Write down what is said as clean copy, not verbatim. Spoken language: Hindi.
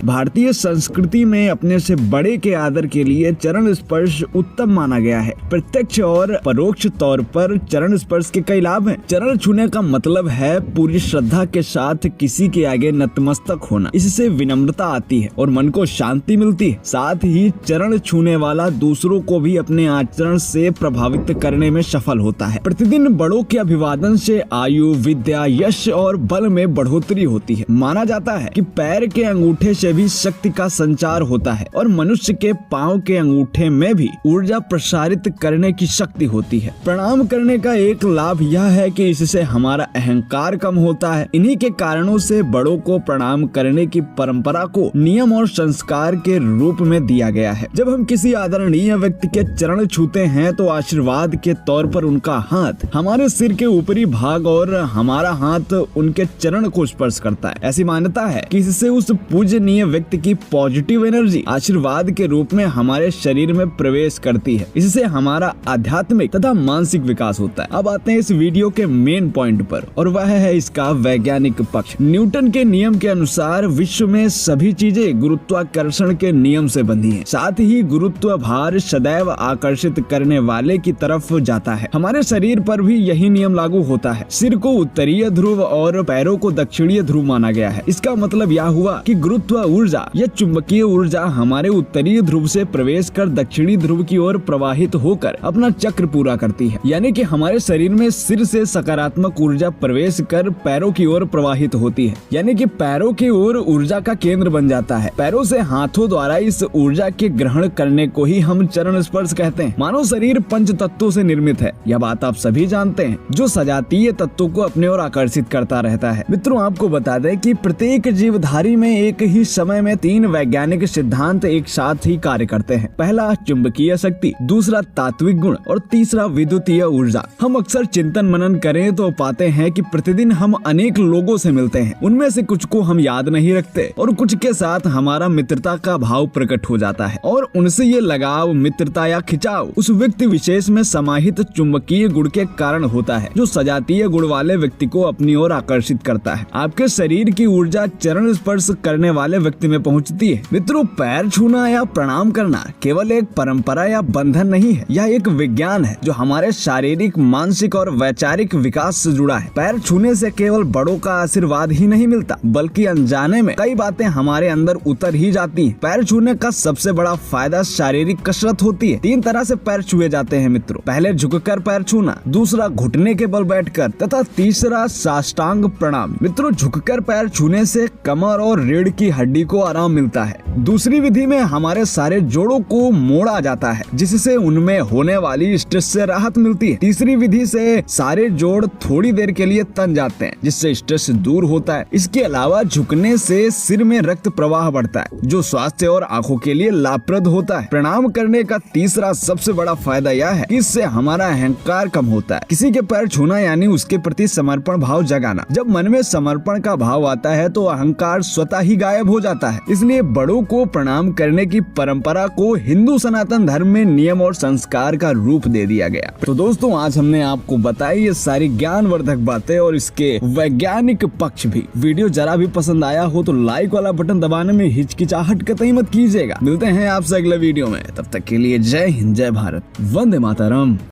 भारतीय संस्कृति में अपने से बड़े के आदर के लिए चरण स्पर्श उत्तम माना गया है। प्रत्यक्ष और परोक्ष तौर पर चरण स्पर्श के कई लाभ हैं। चरण छूने का मतलब है पूरी श्रद्धा के साथ किसी के आगे नतमस्तक होना। इससे विनम्रता आती है और मन को शांति मिलती है। साथ ही चरण छूने वाला दूसरों को भी अपने आचरण से प्रभावित करने में सफल होता है। प्रतिदिन बड़ों के अभिवादन से आयु, विद्या, यश और बल में बढ़ोतरी होती है। माना जाता है कि पैर के अंगूठे से भी शक्ति का संचार होता है और मनुष्य के पांव के अंगूठे में भी ऊर्जा प्रसारित करने की शक्ति होती है। प्रणाम करने का एक लाभ यह है कि इससे हमारा अहंकार कम होता है। इन्हीं के कारणों से बड़ों को प्रणाम करने की परंपरा को नियम और संस्कार के रूप में दिया गया है। जब हम किसी आदरणीय व्यक्ति के चरण छूते हैं तो आशीर्वाद के तौर पर उनका हाथ हमारे सिर के ऊपरी भाग और हमारा हाथ उनके चरण को स्पर्श करता है। ऐसी मान्यता है कि इससे उस पूजनीय व्यक्ति की पॉजिटिव एनर्जी आशीर्वाद के रूप में हमारे शरीर में प्रवेश करती है। इससे हमारा आध्यात्मिक तथा मानसिक विकास होता है। अब आते हैं इस वीडियो के मेन पॉइंट पर और वह है इसका वैज्ञानिक पक्ष। न्यूटन के नियम के अनुसार विश्व में सभी चीजें गुरुत्वाकर्षण के नियम से बंधी हैं। साथ ही गुरुत्व भार सदैव आकर्षित करने वाले की तरफ जाता है। हमारे शरीर पर भी यही नियम लागू होता है। सिर को उत्तरीय ध्रुव और पैरों को दक्षिणीय ध्रुव माना गया है। इसका मतलब यह हुआ कि गुरुत्व ऊर्जा या चुंबकीय ऊर्जा हमारे उत्तरीय ध्रुव से प्रवेश कर दक्षिणी ध्रुव की ओर प्रवाहित होकर अपना चक्र पूरा करती है। यानी कि हमारे शरीर में सिर से सकारात्मक ऊर्जा प्रवेश कर पैरों की ओर प्रवाहित होती है। यानी कि पैरों की ओर ऊर्जा का केंद्र बन जाता है। पैरों से हाथों द्वारा इस ऊर्जा के ग्रहण करने को ही हम चरण स्पर्श कहते हैं। मानव शरीर पंच तत्वों से निर्मित है। यह बात आप सभी जानते हैं, जो सजातीय तत्वों को अपने ओर आकर्षित करता रहता है। मित्रों, आपको बता दें कि प्रत्येक जीवधारी में एक ही समय में 3 वैज्ञानिक सिद्धांत एक साथ ही कार्य करते हैं। पहला चुंबकीय शक्ति, दूसरा तात्विक गुण और तीसरा विद्युतीय ऊर्जा। हम अक्सर चिंतन मनन करें तो पाते हैं कि प्रतिदिन हम अनेक लोगों से मिलते हैं। उनमें से कुछ को हम याद नहीं रखते और कुछ के साथ हमारा मित्रता का भाव प्रकट हो जाता है और उनसे ये लगाव, मित्रता या खिंचाव उस व्यक्ति विशेष में समाहित चुंबकीय गुण के कारण होता है, जो सजातीय गुण वाले व्यक्ति को अपनी ओर आकर्षित करता है। आपके शरीर की ऊर्जा चरण स्पर्श करने वाले व्यक्ति में पहुंचती है। मित्रों, पैर छूना या प्रणाम करना केवल एक परंपरा या बंधन नहीं है, यह एक विज्ञान है जो हमारे शारीरिक, मानसिक और वैचारिक विकास से जुड़ा है। पैर छूने से केवल बड़ों का आशीर्वाद ही नहीं मिलता, बल्कि अनजाने में कई बातें हमारे अंदर उतर ही जाती हैं। पैर छूने का सबसे बड़ा फायदा शारीरिक कसरत होती है। 3 तरह से पैर छुए जाते हैं मित्रों। पहले झुककर पैर छूना, दूसरा घुटने के बल बैठकर तथा तीसरा साष्टांग प्रणाम। मित्रों, झुककर पैर छूने से कमर और रीढ़ की हड्डी को आराम मिलता है। दूसरी विधि में हमारे सारे जोड़ों को मोड़ा जाता है, जिससे उनमें होने वाली स्ट्रेस से राहत मिलती है। तीसरी विधि से सारे जोड़ थोड़ी देर के लिए तन जाते हैं, जिससे स्ट्रेस दूर होता है। इसके अलावा झुकने से सिर में रक्त प्रवाह बढ़ता है, जो स्वास्थ्य और आंखों के लिए लाभप्रद होता है। प्रणाम करने का तीसरा सबसे बड़ा फायदा यह है कि इससे हमारा अहंकार कम होता है। किसी के पैर छूना यानी उसके प्रति समर्पण भाव जगाना। जब मन में समर्पण का भाव आता है तो अहंकार स्वतः ही गायब हो जाता है। इसलिए बड़ों को प्रणाम करने की परंपरा को हिंदू सनातन धर्म में नियम और संस्कार का रूप दे दिया गया। तो दोस्तों, आज हमने आपको बताई ये सारी ज्ञानवर्धक बातें और इसके वैज्ञानिक पक्ष भी। वीडियो जरा भी पसंद आया हो तो लाइक वाला बटन दबाने में हिचकिचाहट कतई मत कीजिएगा। मिलते हैं आपसे अगले वीडियो में, तब तक के लिए जय हिंद, जय भारत, वंदे मातरम।